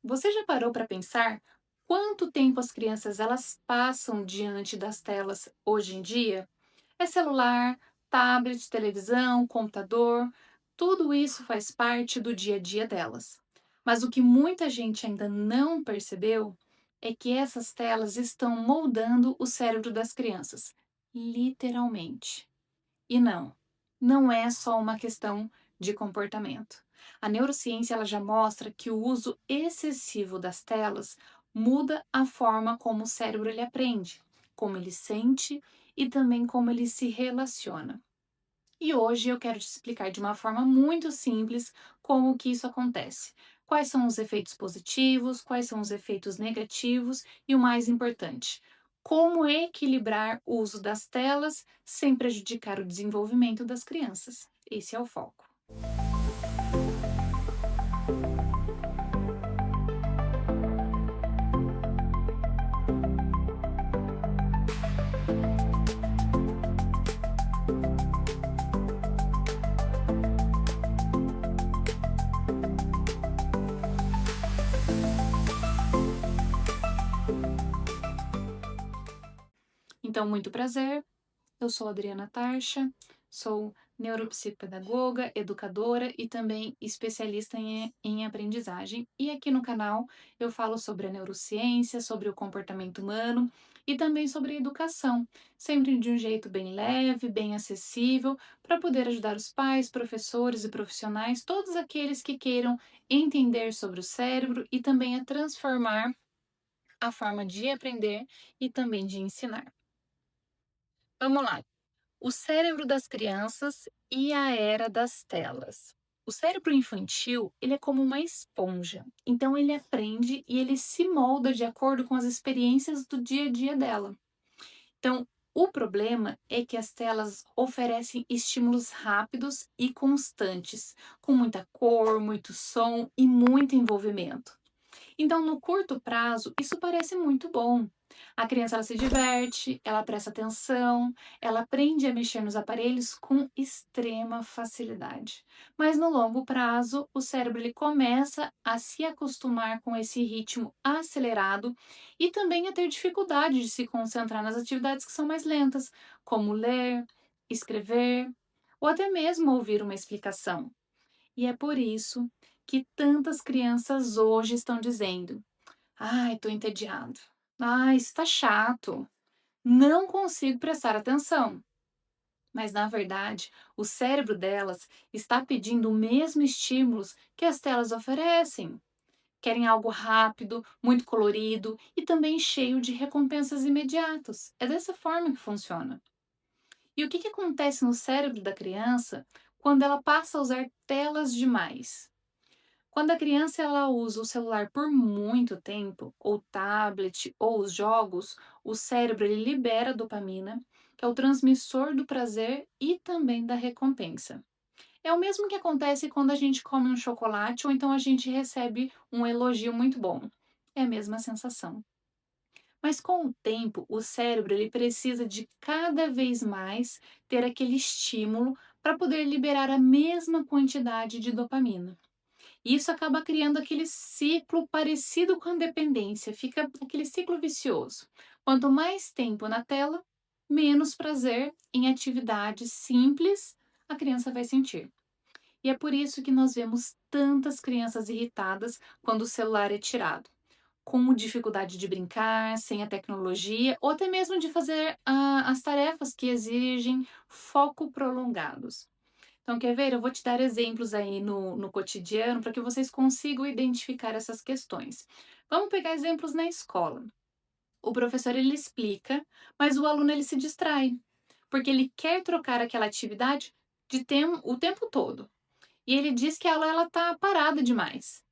Você já parou para pensar quanto tempo as crianças elas passam diante das telas hoje em dia? É celular, tablet, televisão, computador, tudo isso faz parte do dia a dia delas. Mas o que muita gente ainda não percebeu é que essas telas estão moldando o cérebro das crianças, literalmente. E não, não é só uma questão de comportamento. A neurociência ela já mostra que o uso excessivo das telas muda a forma como o cérebro ele aprende, como ele sente e também como ele se relaciona. E hoje eu quero te explicar de uma forma muito simples como que isso acontece. Quais são os efeitos positivos, quais são os efeitos negativos e o mais importante, como equilibrar o uso das telas sem prejudicar o desenvolvimento das crianças. Esse é o foco. Então, muito prazer. Eu sou Adriana Tarcha, sou neuropsicopedagoga, educadora e também especialista em aprendizagem. E aqui no canal eu falo sobre a neurociência, sobre o comportamento humano e também sobre a educação, sempre de um jeito bem leve, bem acessível, para poder ajudar os pais, professores e profissionais, todos aqueles que queiram entender sobre o cérebro e também a transformar a forma de aprender e também de ensinar. Vamos lá. O cérebro das crianças e a era das telas. O cérebro infantil, ele é como uma esponja. Então ele aprende e ele se molda de acordo com as experiências do dia a dia dela. Então, o problema é que as telas oferecem estímulos rápidos e constantes, com muita cor, muito som e muito envolvimento. Então, no curto prazo, isso parece muito bom. A criança ela se diverte, ela presta atenção, ela aprende a mexer nos aparelhos com extrema facilidade. Mas no longo prazo, o cérebro ele começa a se acostumar com esse ritmo acelerado e também a ter dificuldade de se concentrar nas atividades que são mais lentas, como ler, escrever ou até mesmo ouvir uma explicação. E é por isso que tantas crianças hoje estão dizendo: "Ai, tô entediado. Ai, isso tá chato. Não consigo prestar atenção." Mas na verdade, o cérebro delas está pedindo o mesmo estímulos que as telas oferecem. Querem algo rápido, muito colorido e também cheio de recompensas imediatas. É dessa forma que funciona. E o que acontece no cérebro da criança quando ela passa a usar telas demais? Quando a criança ela usa o celular por muito tempo, ou tablet, ou os jogos, o cérebro ele libera dopamina, que é o transmissor do prazer e também da recompensa. É o mesmo que acontece quando a gente come um chocolate ou então a gente recebe um elogio muito bom. É a mesma sensação. Mas com o tempo, o cérebro ele precisa de cada vez mais ter aquele estímulo para poder liberar a mesma quantidade de dopamina. E isso acaba criando aquele ciclo parecido com a dependência, fica aquele ciclo vicioso. Quanto mais tempo na tela, menos prazer em atividades simples a criança vai sentir. E é por isso que nós vemos tantas crianças irritadas quando o celular é tirado, com dificuldade de brincar, sem a tecnologia, ou até mesmo de fazer as tarefas que exigem foco prolongados. Então, quer ver? Eu vou te dar exemplos aí no cotidiano para que vocês consigam identificar essas questões. Vamos pegar exemplos na escola. O professor ele explica, mas o aluno ele se distrai, porque ele quer trocar aquela atividade o tempo todo. E ele diz que a aula ela tá parada demais.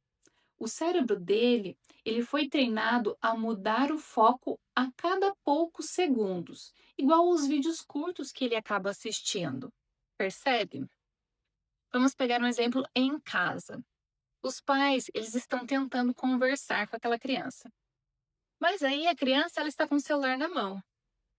O cérebro dele, ele foi treinado a mudar o foco a cada poucos segundos, igual os vídeos curtos que ele acaba assistindo. Percebe? Vamos pegar um exemplo em casa. Os pais, eles estão tentando conversar com aquela criança. Mas aí a criança, ela está com o celular na mão.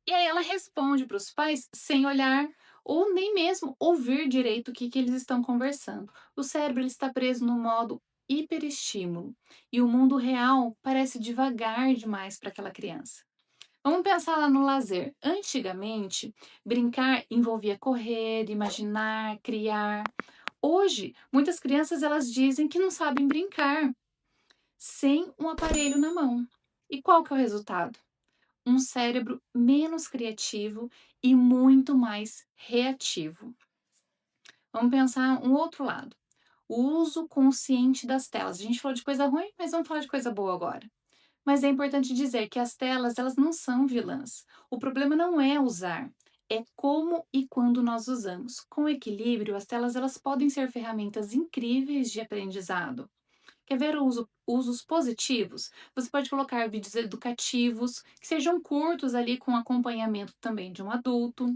E aí ela responde para os pais sem olhar ou nem mesmo ouvir direito o que eles estão conversando. O cérebro ele está preso no modo hiperestímulo e o mundo real parece devagar demais para aquela criança. Vamos pensar lá no lazer. Antigamente, brincar envolvia correr, imaginar, criar. Hoje, muitas crianças elas dizem que não sabem brincar sem um aparelho na mão. E qual que é o resultado? Um cérebro menos criativo e muito mais reativo. Vamos pensar um outro lado. O uso consciente das telas. A gente falou de coisa ruim, mas vamos falar de coisa boa agora. Mas é importante dizer que as telas, elas não são vilãs. O problema não é usar, é como e quando nós usamos. Com equilíbrio, as telas elas podem ser ferramentas incríveis de aprendizado. Quer ver usos positivos? Você pode colocar vídeos educativos, que sejam curtos ali com acompanhamento também de um adulto.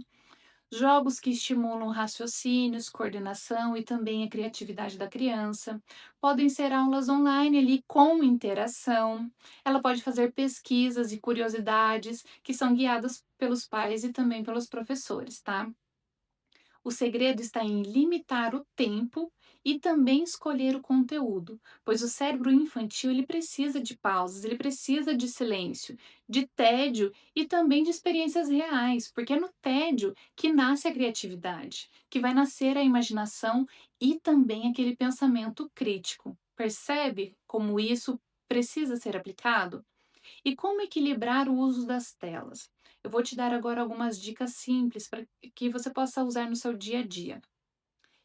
Jogos que estimulam raciocínios, coordenação e também a criatividade da criança. Podem ser aulas online ali com interação. Ela pode fazer pesquisas e curiosidades que são guiadas pelos pais e também pelos professores, tá? O segredo está em limitar o tempo e também escolher o conteúdo, pois o cérebro infantil ele precisa de pausas, ele precisa de silêncio, de tédio e também de experiências reais, porque é no tédio que nasce a criatividade, que vai nascer a imaginação e também aquele pensamento crítico. Percebe como isso precisa ser aplicado? E como equilibrar o uso das telas? Eu vou te dar agora algumas dicas simples para que você possa usar no seu dia a dia.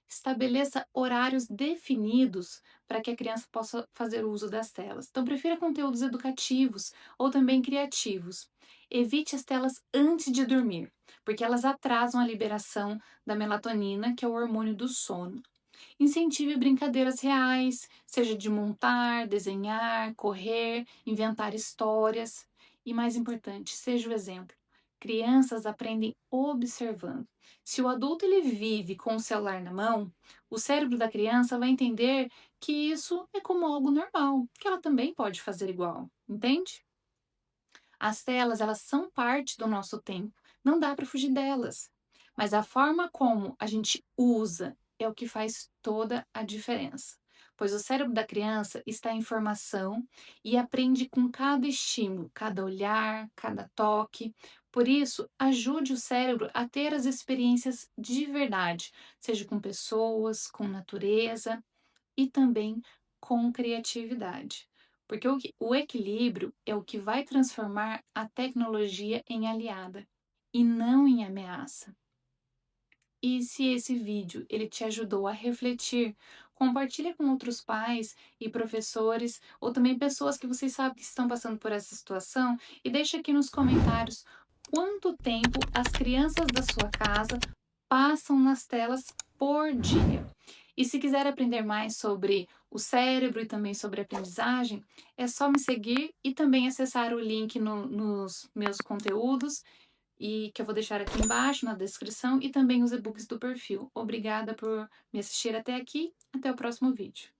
Estabeleça horários definidos para que a criança possa fazer uso das telas. Então, prefira conteúdos educativos ou também criativos. Evite as telas antes de dormir, porque elas atrasam a liberação da melatonina, que é o hormônio do sono. Incentive brincadeiras reais, seja de montar, desenhar, correr, inventar histórias. E mais importante, seja o exemplo. Crianças aprendem observando. Se o adulto ele vive com o celular na mão, o cérebro da criança vai entender que isso é como algo normal, que ela também pode fazer igual, entende? As telas, elas são parte do nosso tempo, não dá para fugir delas. Mas a forma como a gente usa é o que faz toda a diferença. Pois o cérebro da criança está em formação e aprende com cada estímulo, cada olhar, cada toque. Por isso, ajude o cérebro a ter as experiências de verdade, seja com pessoas, com natureza e também com criatividade. Porque o equilíbrio é o que vai transformar a tecnologia em aliada e não em ameaça. E se esse vídeo ele te ajudou a refletir, compartilha com outros pais e professores ou também pessoas que vocês sabem que estão passando por essa situação e deixa aqui nos comentários quanto tempo as crianças da sua casa passam nas telas por dia. E se quiser aprender mais sobre o cérebro e também sobre aprendizagem, é só me seguir e também acessar o link nos meus conteúdos e que eu vou deixar aqui embaixo na descrição e também os e-books do perfil. Obrigada por me assistir até aqui. Até o próximo vídeo.